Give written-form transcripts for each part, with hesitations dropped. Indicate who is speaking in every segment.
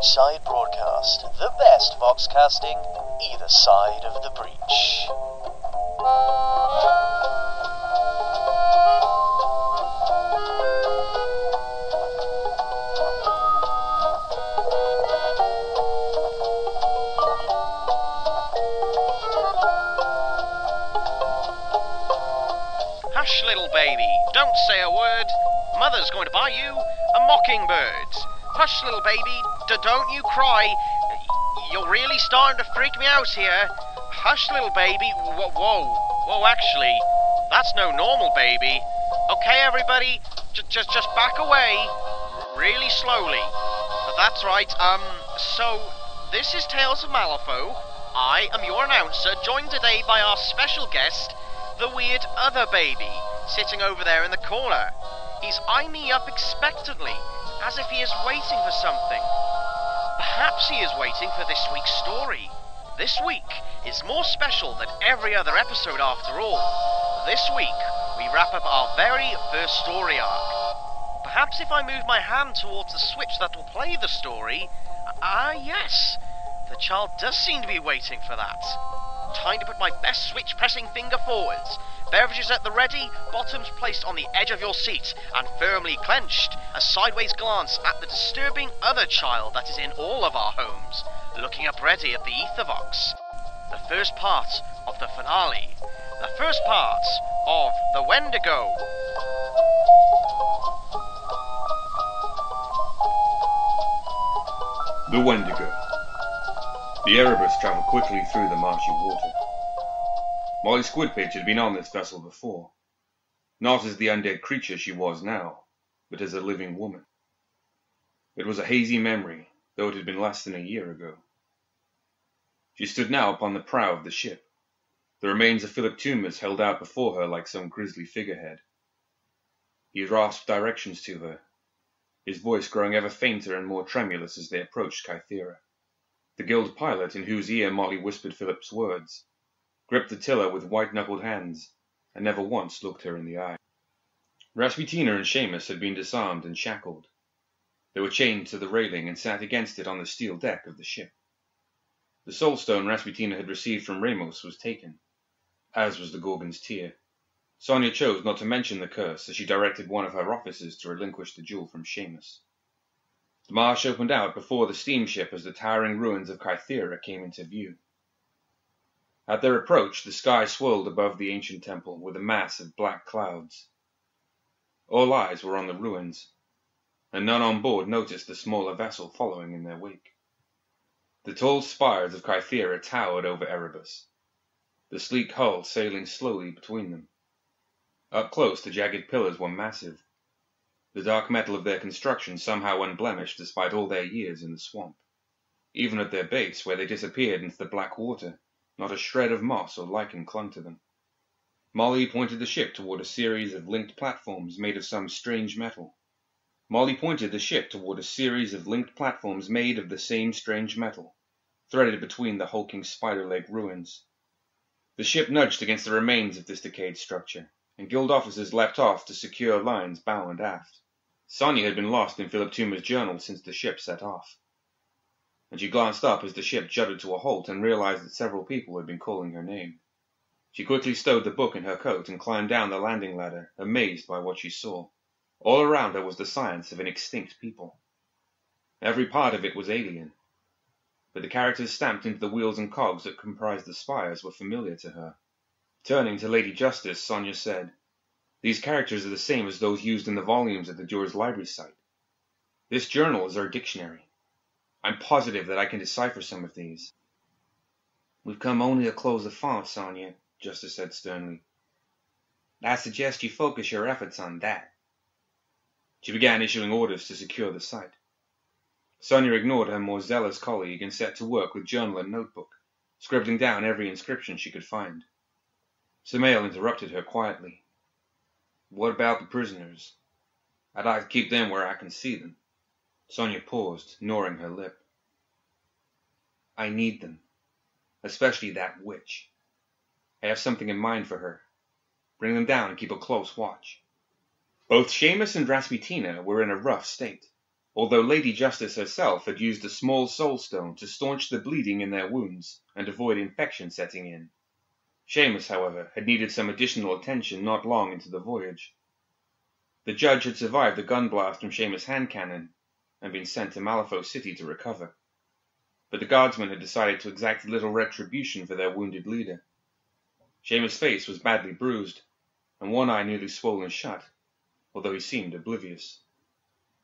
Speaker 1: Breachside Broadcast, the best voxcasting, either side of the breach.
Speaker 2: Hush, little baby, don't say a word. Mother's going to buy you a mockingbird. Hush, little baby, don't you cry. You're really starting to freak me out here. Hush, little baby. Whoa, actually, that's no normal baby. Okay, everybody, just back away, really slowly. That's right, so, this is Tales of Malifaux. I am your announcer, joined today by our special guest, the weird other baby, sitting over there in the corner. He's eyeing me up expectantly, as if he is waiting for something. Perhaps he is waiting for this week's story. This week is more special than every other episode after all. This week, we wrap up our very first story arc. Perhaps if I move my hand towards the switch that will play the story... yes, the child does seem to be waiting for that. Time to put my best switch-pressing finger forwards. Beverages at the ready, bottoms placed on the edge of your seat, and firmly clenched. A sideways glance at the disturbing other child that is in all of our homes, looking up ready at the Ethervox. The first part of the finale. The first part of the Wendigo.
Speaker 3: The Wendigo. The Erebus travelled quickly through the marshy water. Molly Squidpitch had been on this vessel before, not as the undead creature she was now, but as a living woman. It was a hazy memory, though it had been less than a year ago. She stood now upon the prow of the ship, the remains of Philip Toombs held out before her like some grisly figurehead. He rasped directions to her, his voice growing ever fainter and more tremulous as they approached Kythera. The guild pilot, in whose ear Molly whispered Philip's words, gripped the tiller with white-knuckled hands, and never once looked her in the eye. Rasputina and Seamus had been disarmed and shackled. They were chained to the railing and sat against it on the steel deck of the ship. The soulstone Rasputina had received from Ramos was taken, as was the Gorgon's tear. Sonia chose not to mention the curse as she directed one of her officers to relinquish the jewel from Seamus. The marsh opened out before the steamship as the towering ruins of Kythera came into view. At their approach, the sky swirled above the ancient temple with a mass of black clouds. All eyes were on the ruins, and none on board noticed the smaller vessel following in their wake. The tall spires of Kythera towered over Erebus, the sleek hull sailing slowly between them. Up close, the jagged pillars were massive, the dark metal of their construction somehow unblemished despite all their years in the swamp. Even at their base, where they disappeared into the black water, not a shred of moss or lichen clung to them. Molly pointed the ship toward a series of linked platforms made of some strange metal. Threaded the same strange metal, threaded between the hulking spider-leg ruins. The ship nudged against the remains of this decayed structure, and guild officers leapt off to secure lines bow and aft. Sonia had been lost in Philip Toomer's journal since the ship set off, and she glanced up as the ship jutted to a halt and realized that several people had been calling her name. She quickly stowed the book in her coat and climbed down the landing ladder, amazed by what she saw. All around her was the science of an extinct people. Every part of it was alien, but the characters stamped into the wheels and cogs that comprised the spires were familiar to her. Turning to Lady Justice, Sonia said, "These characters are the same as those used in the volumes at the Dewars Library site. This journal is our dictionary. I'm positive that I can decipher some of these." "We've come only to close the font, Sonia," Justice said sternly. "I suggest you focus your efforts on that." She began issuing orders to secure the site. Sonia ignored her more zealous colleague and set to work with journal and notebook, scribbling down every inscription she could find. Samael interrupted her quietly. "What about the prisoners? I'd like to keep them where I can see them." Sonia paused, gnawing her lip. "I need them, especially that witch. I have something in mind for her. Bring them down and keep a close watch." Both Seamus and Rasputina were in a rough state. although Lady Justice herself had used a small soul stone to staunch the bleeding in their wounds and avoid infection setting in. Seamus, however, had needed some additional attention not long into the voyage. The judge had survived the gun blast from Seamus' hand cannon and been sent to Malifaux City to recover. But the guardsmen had decided to exact little retribution for their wounded leader. Seamus' face was badly bruised, and one eye nearly swollen shut, although he seemed oblivious.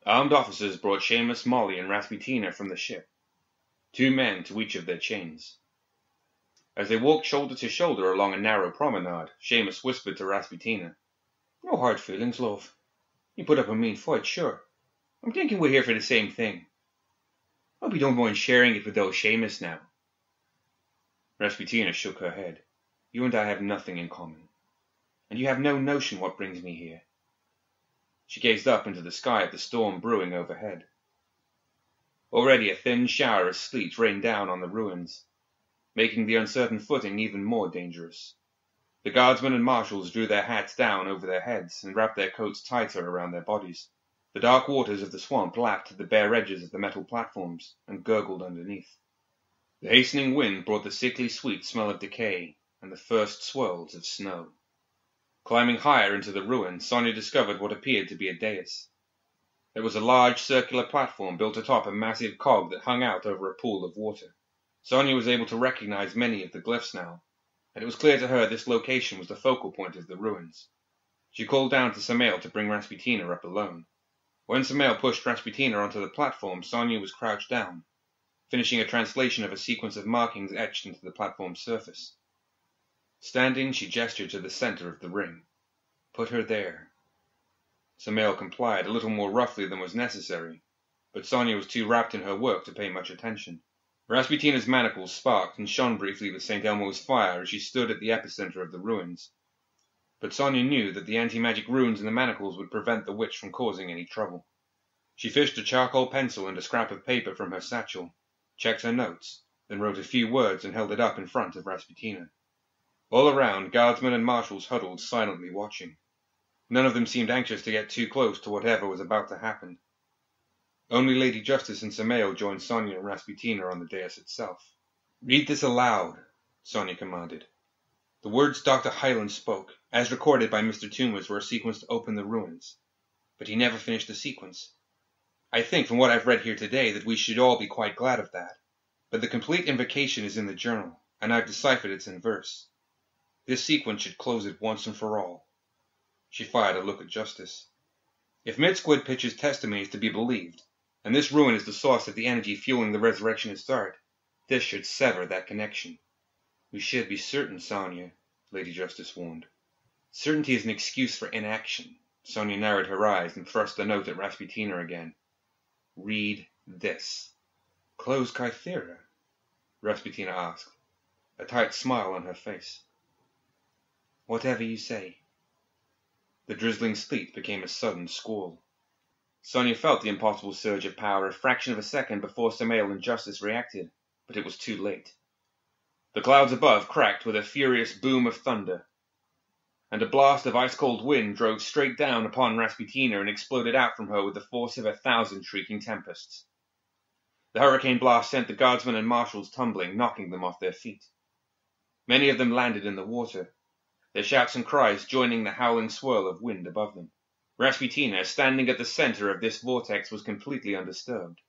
Speaker 3: Armed officers brought Seamus, Molly, and Rasputina from the ship, 2 men to each of their chains. As they walked shoulder to shoulder along a narrow promenade, Seamus whispered to Rasputina, "No hard feelings, love. You put up a mean fight, sure. I'm thinking we're here for the same thing. Hope you don't mind sharing it with old Seamus now." Rasputina shook her head. "You and I have nothing in common, and you have no notion what brings me here." She gazed up into the sky at the storm brewing overhead. Already a thin shower of sleet rained down on the ruins, making the uncertain footing even more dangerous. The guardsmen and marshals drew their hats down over their heads and wrapped their coats tighter around their bodies. The dark waters of the swamp lapped at the bare edges of the metal platforms and gurgled underneath. The hastening wind brought the sickly sweet smell of decay and the first swirls of snow. Climbing higher into the ruin, Sonia discovered what appeared to be a dais. It was a large circular platform built atop a massive cog that hung out over a pool of water. Sonia was able to recognize many of the glyphs now, and it was clear to her this location was the focal point of the ruins. She called down to Samael to bring Rasputina up alone. When Samael pushed Rasputina onto the platform, Sonia was crouched down, finishing a translation of a sequence of markings etched into the platform's surface. Standing, she gestured to the center of the ring. "Put her there." Samael complied, a little more roughly than was necessary, but Sonia was too wrapped in her work to pay much attention. Rasputina's manacles sparked and shone briefly with St. Elmo's fire as she stood at the epicenter of the ruins. But Sonia knew that the anti-magic runes in the manacles would prevent the witch from causing any trouble. She fished a charcoal pencil and a scrap of paper from her satchel, checked her notes, then wrote a few words and held it up in front of Rasputina. All around, guardsmen and marshals huddled, silently watching. None of them seemed anxious to get too close to whatever was about to happen. Only Lady Justice and Samael joined Sonia and Rasputina on the dais itself. "Read this aloud," Sonia commanded. The words Dr. Hyland spoke, as recorded by Mr. Toombs, were a sequence to open the ruins. But he never finished the sequence. I think, from what I've read here today, that we should all be quite glad of that. But the complete invocation is in the journal, and I've deciphered it in verse. This sequence should close it once and for all. She fired a look at Justice. If Mid-Squid-Pitch's testimony is to be believed, and this ruin is the source of the energy fueling the resurrectionist art, this should sever that connection. "We should be certain, Sonia," Lady Justice warned. "Certainty is an excuse for inaction." Sonia narrowed her eyes and thrust the note at Rasputina again. "Read this." "Close Kythera?" Rasputina asked, a tight smile on her face. "Whatever you say." The drizzling sleet became a sudden squall. Sonia felt the impossible surge of power a fraction of a second before Samael and Justice reacted, but it was too late. The clouds above cracked with a furious boom of thunder, and a blast of ice-cold wind drove straight down upon Rasputina and exploded out from her with the force of 1,000 shrieking tempests. The hurricane blast sent the guardsmen and marshals tumbling, knocking them off their feet. Many of them landed in the water, their shouts and cries joining the howling swirl of wind above them. Rasputina, standing at the center of this vortex, was completely undisturbed.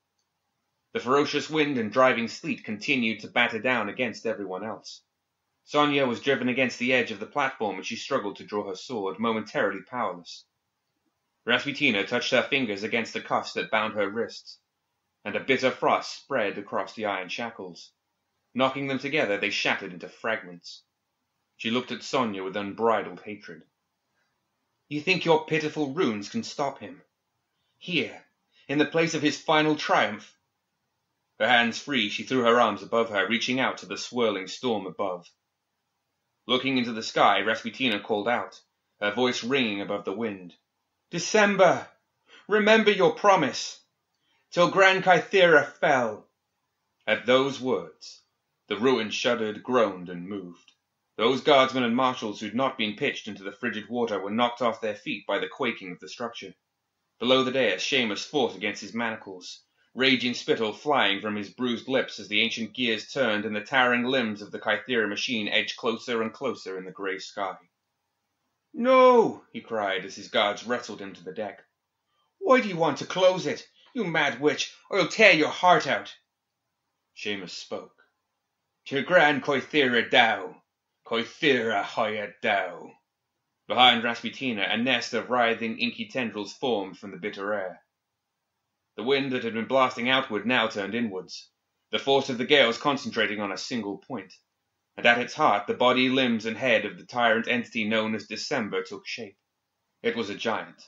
Speaker 3: The ferocious wind and driving sleet continued to batter down against everyone else. Sonia was driven against the edge of the platform as she struggled to draw her sword, momentarily powerless. Rasputina touched her fingers against the cuffs that bound her wrists, and a bitter frost spread across the iron shackles. Knocking them together, they shattered into fragments. She looked at Sonia with unbridled hatred. "You think your pitiful runes can stop him? Here, in the place of his final triumph?" Her hands free, she threw her arms above her, reaching out to the swirling storm above. Looking into the sky, Rasputina called out, her voice ringing above the wind. "December! Remember your promise! Till Grand Kythera fell!" At those words, the ruin shuddered, groaned, and moved. Those guardsmen and marshals who'd not been pitched into the frigid water were knocked off their feet by the quaking of the structure. Below the dais, Seamus fought against his manacles, raging spittle flying from his bruised lips as the ancient gears turned and the towering limbs of the Kythera machine edged closer and closer in the grey sky. "No!" he cried as his guards wrestled him to the deck. "Why do you want to close it, you mad witch, or I'll tear your heart out!" Seamus spoke. "Tir gran Kythera Dow, Kythera Haya Dow." Behind Rasputina, a nest of writhing, inky tendrils formed from the bitter air. The wind that had been blasting outward now turned inwards, the force of the gales concentrating on a single point, and at its heart the body, limbs, and head of the tyrant entity known as December took shape. It was a giant,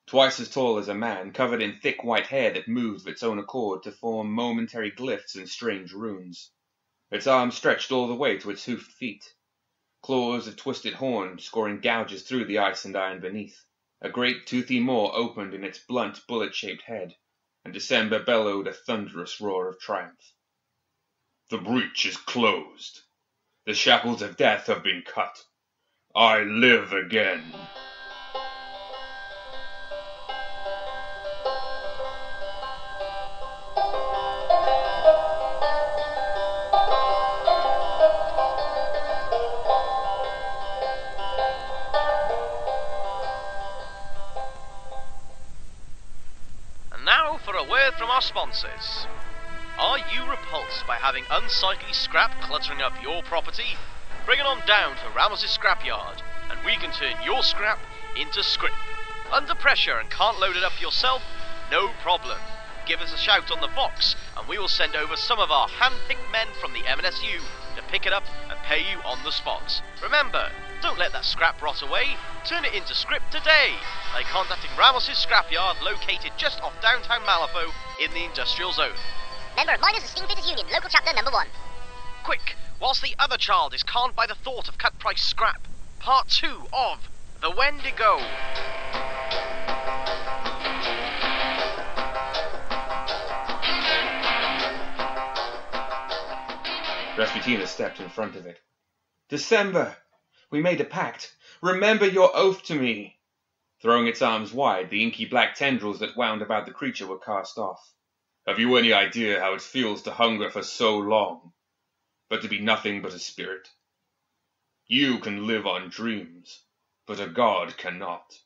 Speaker 3: twice as tall as a man, covered in thick white hair that moved of its own accord to form momentary glyphs and strange runes. Its arms stretched all the way to its hoofed feet, claws of twisted horn scoring gouges through the ice and iron beneath. A great toothy maw opened in its blunt, bullet-shaped head, and December bellowed a thunderous roar of triumph. "The breach is closed. The shackles of death have been cut. I live again."
Speaker 2: And now for a word from our sponsors. Are you repulsed by having unsightly scrap cluttering up your property? Bring it on down to Ramos's scrapyard, and we can turn your scrap into scrip. Under pressure and can't load it up yourself? No problem. Give us a shout on the box, and we will send over some of our hand-picked men from the MNSU to pick it up and pay you on the spot. Remember, don't let that scrap rot away. Turn it into scrip today by contacting Ramos's scrapyard located just off downtown Malifaux in the industrial zone.
Speaker 4: Member of Miners and Steamfitters Union, local chapter number 1.
Speaker 2: Quick, whilst the other child is calmed by the thought of cut-price scrap. Part 2 of The Wendigo.
Speaker 3: Rasputina stepped in front of it. "December! We made a pact. Remember your oath to me!" Throwing its arms wide, the inky black tendrils that wound about the creature were cast off. "Have you any idea how it feels to hunger for so long, but to be nothing but a spirit? You can live on dreams, but a god cannot."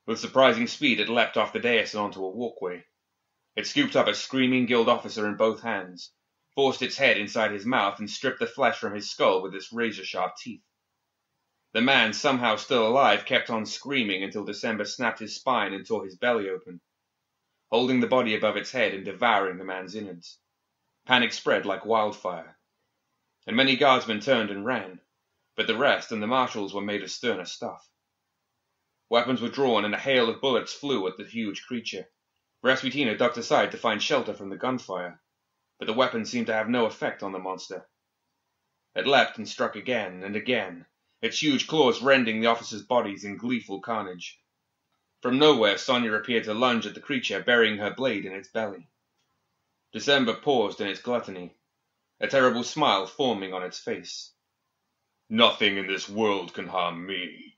Speaker 3: With surprising speed, it leapt off the dais and onto a walkway. It scooped up a screaming guild officer in both hands, forced its head inside his mouth, and stripped the flesh from his skull with its razor-sharp teeth. The man, somehow still alive, kept on screaming until December snapped his spine and tore his belly open, holding the body above its head and devouring the man's innards. Panic spread like wildfire, and many guardsmen turned and ran, but the rest and the marshals were made of sterner stuff. Weapons were drawn and a hail of bullets flew at the huge creature. Rasputina ducked aside to find shelter from the gunfire, but the weapons seemed to have no effect on the monster. It leapt and struck again and again, its huge claws rending the officers' bodies in gleeful carnage. From nowhere, Sonia appeared to lunge at the creature, burying her blade in its belly. December paused in its gluttony, a terrible smile forming on its face. "Nothing in this world can harm me."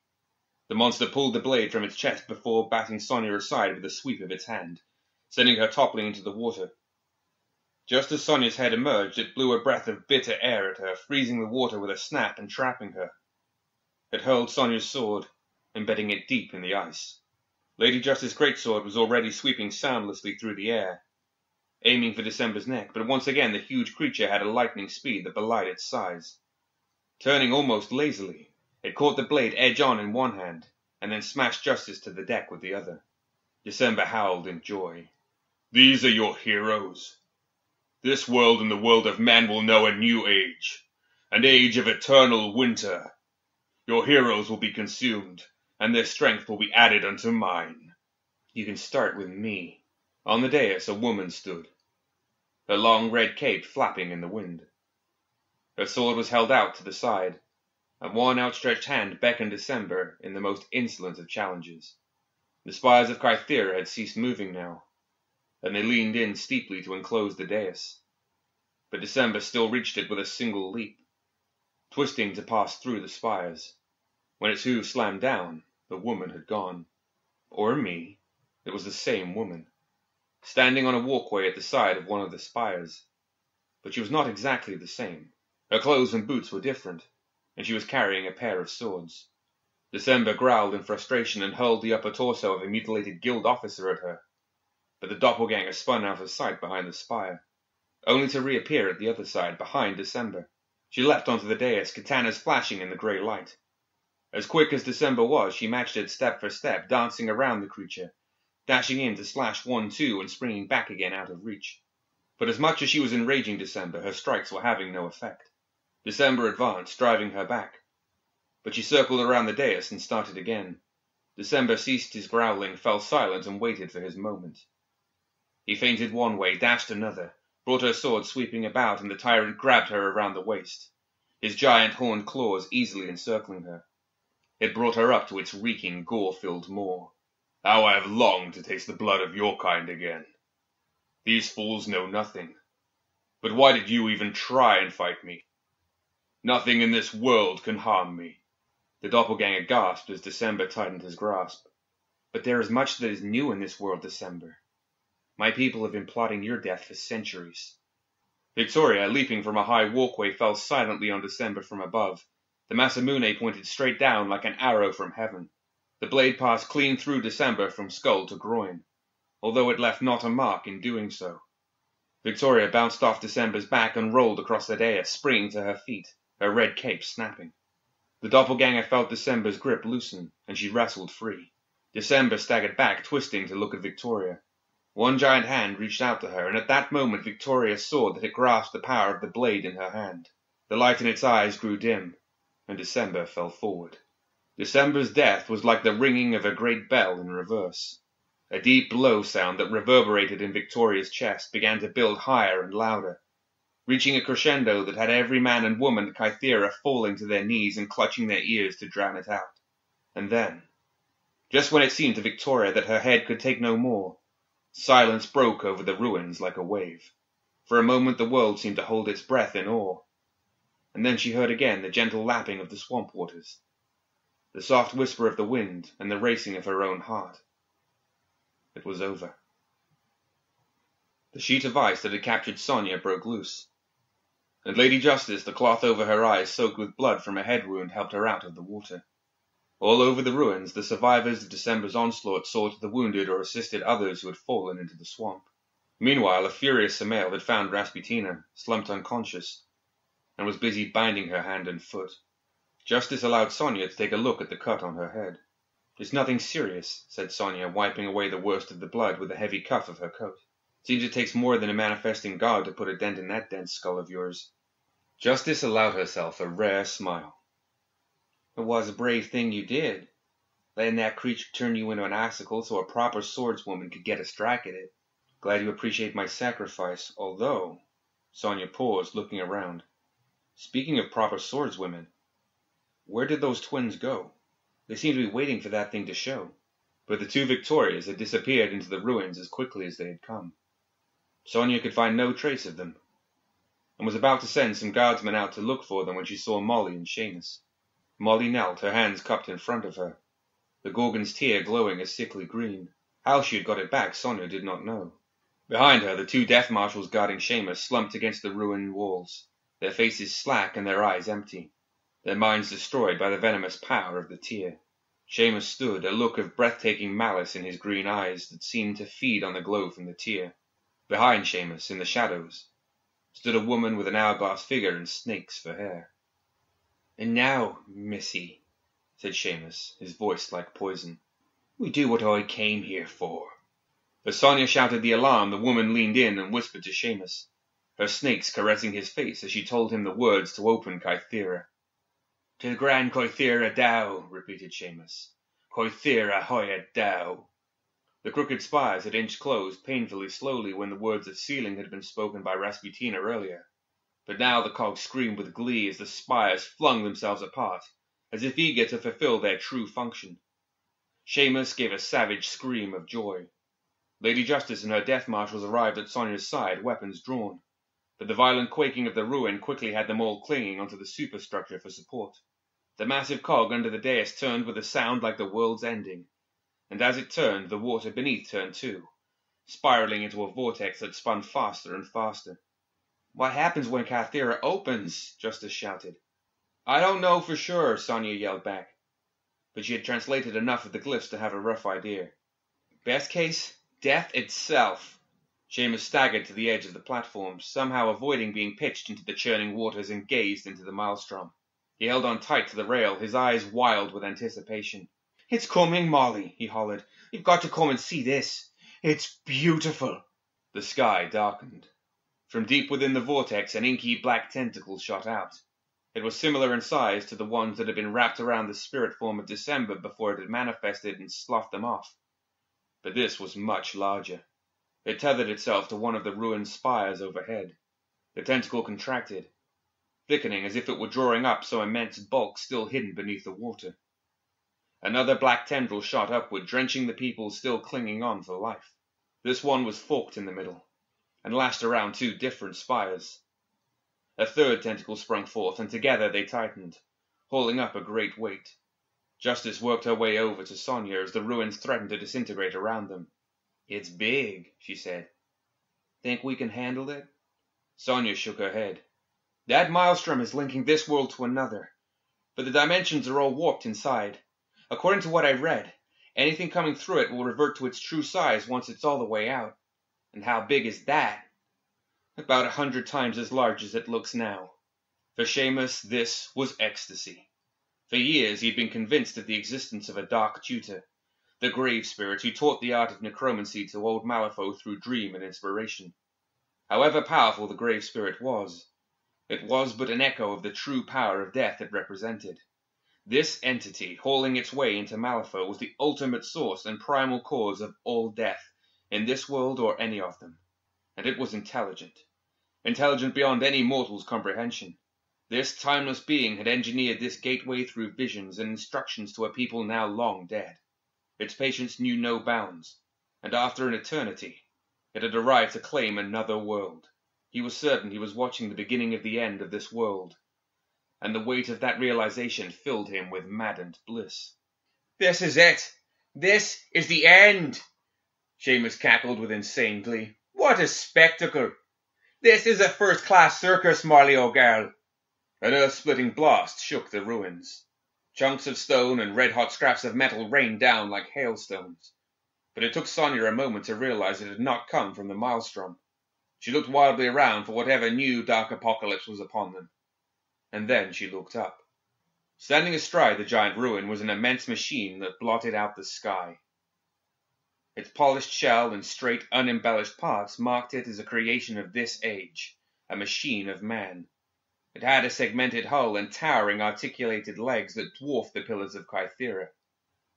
Speaker 3: The monster pulled the blade from its chest before batting Sonia aside with a sweep of its hand, sending her toppling into the water. Just as Sonia's head emerged, it blew a breath of bitter air at her, freezing the water with a snap and trapping her. It hurled Sonia's sword, embedding it deep in the ice. Lady Justice's greatsword was already sweeping soundlessly through the air, aiming for December's neck, but once again the huge creature had a lightning speed that belied its size. Turning almost lazily, it caught the blade edge-on in one hand, and then smashed Justice to the deck with the other. December howled in joy. "These are your heroes. This world and the world of men will know a new age, an age of eternal winter. Your heroes will be consumed, and their strength will be added unto mine." "You can start with me." On the dais a woman stood, her long red cape flapping in the wind. Her sword was held out to the side, and one outstretched hand beckoned December in the most insolent of challenges. The spires of Kythera had ceased moving now, and they leaned in steeply to enclose the dais. But December still reached it with a single leap, twisting to pass through the spires. When its hooves slammed down, the woman had gone. "Or me," It was the same woman, standing on a walkway at the side of one of the spires. But she was not exactly the same. Her clothes and boots were different, and she was carrying a pair of swords. December growled in frustration and hurled the upper torso of a mutilated guild officer at her. But the doppelganger spun out of sight behind the spire, only to reappear at the other side, behind December. She leapt onto the dais, katanas flashing in the grey light. As quick as December was, she matched it step for step, dancing around the creature, dashing in to slash 1-2 and springing back again out of reach. But as much as she was enraging December, her strikes were having no effect. December advanced, driving her back. But she circled around the dais and started again. December ceased his growling, fell silent, and waited for his moment. He feinted one way, dashed another, brought her sword sweeping about, and the tyrant grabbed her around the waist, his giant horned claws easily encircling her. It brought her up to its reeking, gore-filled maw. How I have longed to taste the blood of your kind again. These fools know nothing. But why did you even try and fight me? Nothing in this world can harm me. The doppelganger gasped as December tightened his grasp. But there is much that is new in this world, December. My people have been plotting your death for centuries. Victoria, leaping from a high walkway, fell silently on December from above. The Masamune pointed straight down like an arrow from heaven. The blade passed clean through December from skull to groin, although it left not a mark in doing so. Victoria bounced off December's back and rolled across the dais, springing to her feet, her red cape snapping. The doppelganger felt December's grip loosen, and she wrestled free. December staggered back, twisting to look at Victoria. One giant hand reached out to her, and at that moment Victoria saw that it grasped the power of the blade in her hand. The light in its eyes grew dim, and December fell forward. December's death was like the ringing of a great bell in reverse. A deep blow sound that reverberated in Victoria's chest began to build higher and louder, reaching a crescendo that had every man and woman at Kythera falling to their knees and clutching their ears to drown it out. And then, just when it seemed to Victoria that her head could take no more, silence broke over the ruins like a wave. For a moment the world seemed to hold its breath in awe. And then she heard again the gentle lapping of the swamp waters, the soft whisper of the wind, and the racing of her own heart. It was over. The sheet of ice that had captured Sonia broke loose, and Lady Justice, the cloth over her eyes soaked with blood from a head wound, helped her out of the water. All over the ruins, the survivors of December's onslaught saw to the wounded or assisted others who had fallen into the swamp. Meanwhile, a furious Samael had found Rasputina, slumped unconscious, and was busy binding her hand and foot. Justice allowed Sonia to take a look at the cut on her head. "It's nothing serious," said Sonia, wiping away the worst of the blood with a heavy cuff of her coat. "Seems it takes more than a manifesting god to put a dent in that dense skull of yours." Justice allowed herself a rare smile. "It was a brave thing you did, letting that creature turn you into an icicle so a proper swordswoman could get a strike at it. Glad you appreciate my sacrifice, although—" Sonia paused, looking around. "Speaking of proper swordswomen, where did those twins go? They seemed to be waiting for that thing to show." But the two Victorias had disappeared into the ruins as quickly as they had come. Sonia could find no trace of them, and was about to send some guardsmen out to look for them when she saw Molly and Seamus. Molly knelt, her hands cupped in front of her, the Gorgon's tear glowing a sickly green. How she had got it back, Sonia did not know. Behind her, the two death marshals guarding Seamus slumped against the ruined walls, their faces slack and their eyes empty, their minds destroyed by the venomous power of the tear. Seamus stood, a look of breathtaking malice in his green eyes that seemed to feed on the glow from the tear. Behind Seamus, in the shadows, stood a woman with an hourglass figure and snakes for hair. "And now, missy," said Seamus, his voice like poison, "we do what I came here for." As Sonia shouted the alarm, the woman leaned in and whispered to Seamus, her snakes caressing his face as she told him the words to open Kythera. "To the Grand Kythera Dow," repeated Seamus. "Kythera Hoya Dow." The crooked spires had inched closed painfully slowly when the words of sealing had been spoken by Rasputina earlier. But now the cogs screamed with glee as the spires flung themselves apart, as if eager to fulfill their true function. Seamus gave a savage scream of joy. Lady Justice and her death marshals arrived at Sonia's side, weapons drawn. But the violent quaking of the ruin quickly had them all clinging onto the superstructure for support. The massive cog under the dais turned with a sound like the world's ending, and as it turned, the water beneath turned too, spiraling into a vortex that spun faster and faster. "What happens when Kythera opens?" Justice shouted. "I don't know for sure," Sonia yelled back, but she had translated enough of the glyphs to have a rough idea. "Best case, death itself." Seamus staggered to the edge of the platform, somehow avoiding being pitched into the churning waters, and gazed into the maelstrom. He held on tight to the rail, his eyes wild with anticipation. "It's coming, Molly," he hollered. "You've got to come and see this. It's beautiful." The sky darkened. From deep within the vortex, an inky black tentacle shot out. It was similar in size to the ones that had been wrapped around the spirit form of December before it had manifested and sloughed them off. But this was much larger. It tethered itself to one of the ruined spires overhead. The tentacle contracted, thickening as if it were drawing up some immense bulk still hidden beneath the water. Another black tendril shot upward, drenching the people still clinging on for life. This one was forked in the middle, and lashed around 2 different spires. A third tentacle sprung forth, and together they tightened, hauling up a great weight. Justice worked her way over to Sonia as the ruins threatened to disintegrate around them. "It's big," she said. "Think we can handle it?" Sonia shook her head. "That maelstrom is linking this world to another, but the dimensions are all warped inside. According to what I read, anything coming through it will revert to its true size once it's all the way out. And how big is that? About 100 times as large as it looks now." For Seamus, this was ecstasy. For years he'd been convinced of the existence of a dark tutor, the grave spirit who taught the art of necromancy to old Malifaux through dream and inspiration. However powerful the grave spirit was, it was but an echo of the true power of death it represented. This entity, hauling its way into Malifaux, was the ultimate source and primal cause of all death, in this world or any of them. And it was intelligent. Intelligent beyond any mortal's comprehension. This timeless being had engineered this gateway through visions and instructions to a people now long dead. Its patience knew no bounds, and after an eternity, it had arrived to claim another world. He was certain he was watching the beginning of the end of this world, and the weight of that realization filled him with maddened bliss. "This is it! This is the end!" Seamus cackled with insane glee. "What a spectacle! This is a first-class circus, Marley O'Girl!" An earth-splitting blast shook the ruins. Chunks of stone and red-hot scraps of metal rained down like hailstones. But it took Sonia a moment to realize it had not come from the maelstrom. She looked wildly around for whatever new dark apocalypse was upon them. And then she looked up. Standing astride the giant ruin was an immense machine that blotted out the sky. Its polished shell and straight, unembellished parts marked it as a creation of this age, a machine of man. It had a segmented hull and towering articulated legs that dwarfed the pillars of Kythera.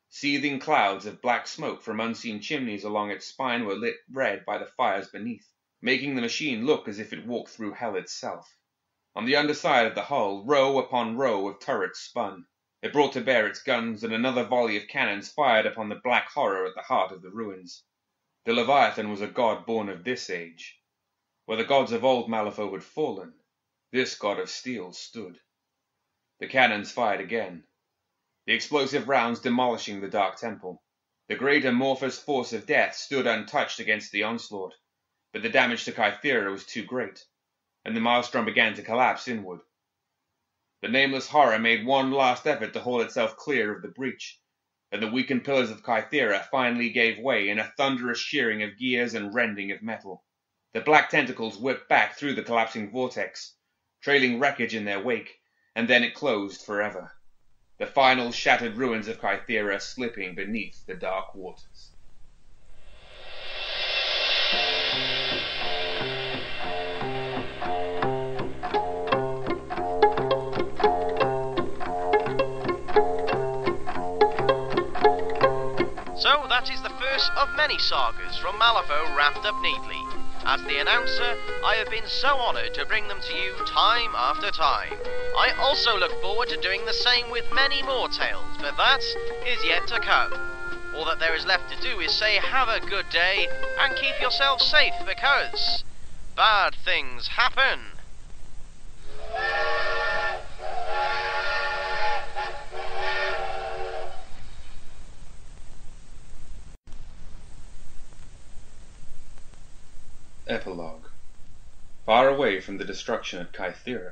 Speaker 3: Seething clouds of black smoke from unseen chimneys along its spine were lit red by the fires beneath, making the machine look as if it walked through hell itself. On the underside of the hull, row upon row of turrets spun. It brought to bear its guns, and another volley of cannons fired upon the black horror at the heart of the ruins. The Leviathan was a god born of this age. Where the gods of old Malifaux had fallen, this god of steel stood. The cannons fired again, the explosive rounds demolishing the dark temple. The great amorphous force of death stood untouched against the onslaught, but the damage to Kythera was too great, and the maelstrom began to collapse inward. The nameless horror made one last effort to haul itself clear of the breach, and the weakened pillars of Kythera finally gave way in a thunderous shearing of gears and rending of metal. The black tentacles whipped back through the collapsing vortex, trailing wreckage in their wake, and then it closed forever. The final shattered ruins of Kythera slipping beneath the dark waters.
Speaker 2: So that is the first of many sagas from Malifaux wrapped up neatly. As the announcer, I have been so honoured to bring them to you time after time. I also look forward to doing the same with many more tales, but that is yet to come. All that there is left to do is say have a good day and keep yourself safe, because bad things happen.
Speaker 3: Epilogue. Far away from the destruction at Kythera,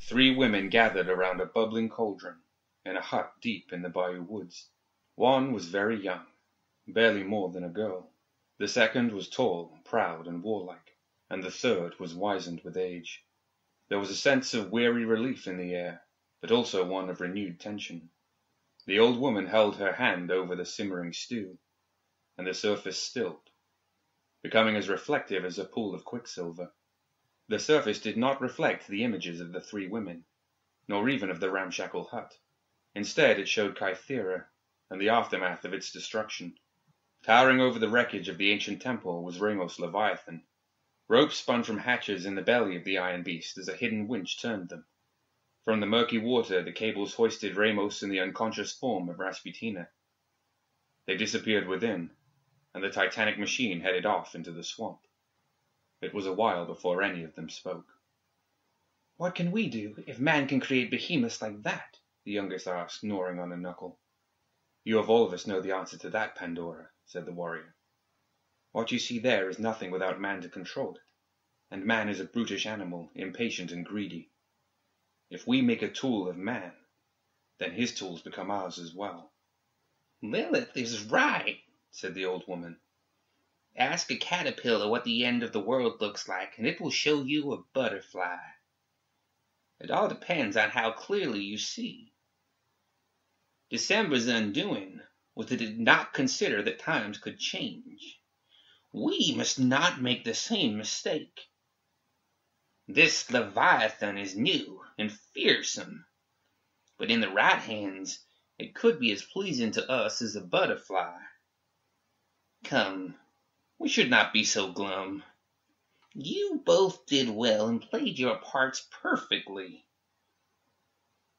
Speaker 3: 3 women gathered around a bubbling cauldron in a hut deep in the bayou woods. One was very young, barely more than a girl. The second was tall, proud, and warlike, and the third was wizened with age. There was a sense of weary relief in the air, but also one of renewed tension. The old woman held her hand over the simmering stew, and the surface stilled, becoming as reflective as a pool of quicksilver. The surface did not reflect the images of the 3 women, nor even of the ramshackle hut. Instead, it showed Kythera and the aftermath of its destruction. Towering over the wreckage of the ancient temple was Ramos Leviathan. Ropes spun from hatches in the belly of the iron beast as a hidden winch turned them. From the murky water, the cables hoisted Ramos in the unconscious form of Rasputina. They disappeared within, and the titanic machine headed off into the swamp. It was a while before any of them spoke.
Speaker 5: "What can we do if man can create behemoths like that?" the youngest asked, gnawing on a knuckle.
Speaker 3: "You of all of us know the answer to that, Pandora," said the warrior. "What you see there is nothing without man to control it, and man is a brutish animal, impatient and greedy. If we make a tool of man, then his tools become ours as well."
Speaker 5: "Lilith is right," said the old woman. "Ask a caterpillar what the end of the world looks like, and it will show you a butterfly. It all depends on how clearly you see. December's undoing was that it did not consider that times could change. We must not make the same mistake. This Leviathan is new and fearsome, but in the right hands it could be as pleasing to us as a butterfly. Come, we should not be so glum. You both did well and played your parts perfectly.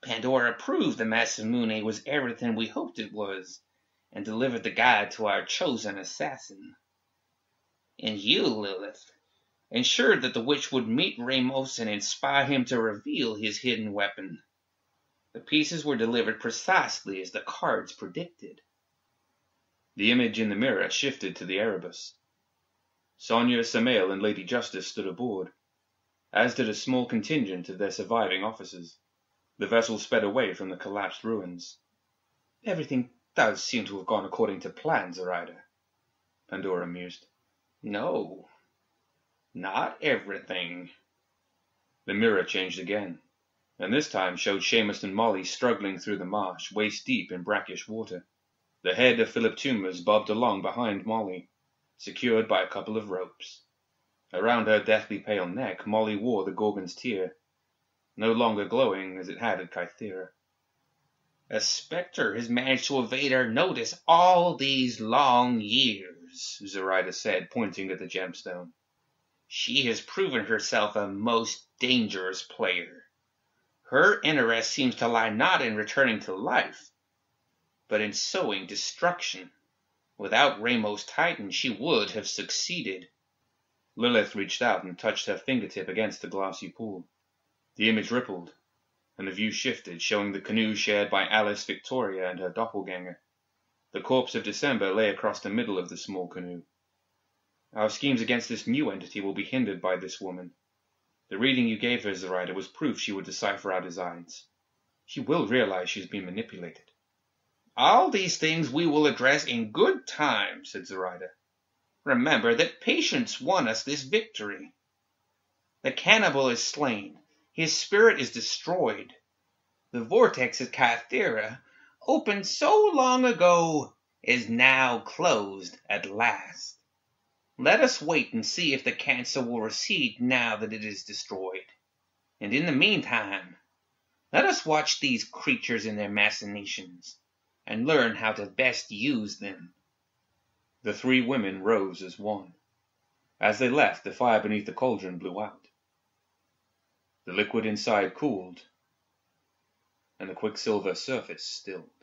Speaker 5: Pandora proved the Masamune was everything we hoped it was, and delivered the guide to our chosen assassin. And you, Lilith, ensured that the witch would meet Ramos and inspire him to reveal his hidden weapon. The pieces were delivered precisely as the cards predicted."
Speaker 3: The image in the mirror shifted to the Erebus. Sonia, Samael, and Lady Justice stood aboard, as did a small contingent of their surviving officers. The vessel sped away from the collapsed ruins.
Speaker 5: "Everything does seem to have gone according to plan, Zoraida,"
Speaker 3: Pandora mused.
Speaker 5: "No, not everything."
Speaker 3: The mirror changed again, and this time showed Seamus and Molly struggling through the marsh, waist deep in brackish water. The head of Philip Toomers bobbed along behind Molly, secured by a couple of ropes. Around her deathly pale neck, Molly wore the Gorgon's tear, no longer glowing as it had at Kythera.
Speaker 5: "A specter has managed to evade our notice all these long years," Zoraida said, pointing at the gemstone. "She has proven herself a most dangerous player. Her interest seems to lie not in returning to life, but in sowing destruction. Without Ramos Titan, she would have succeeded."
Speaker 3: Lilith reached out and touched her fingertip against the glassy pool. The image rippled, and the view shifted, showing the canoe shared by Alice, Victoria, and her doppelganger. The corpse of December lay across the middle of the small canoe. "Our schemes against this new entity will be hindered by this woman. The reading you gave her, Zoraida, was proof she would decipher our designs. She will realize she's been manipulated."
Speaker 5: "All these things we will address in good time," said Zoraida. "Remember that patience won us this victory. The cannibal is slain. His spirit is destroyed. The vortex at Kythera, opened so long ago, is now closed at last. Let us wait and see if the cancer will recede now that it is destroyed. And in the meantime, let us watch these creatures in their machinations, and learn how to best use them."
Speaker 3: The 3 women rose as one. As they left, the fire beneath the cauldron blew out. The liquid inside cooled, and the quicksilver surface stilled.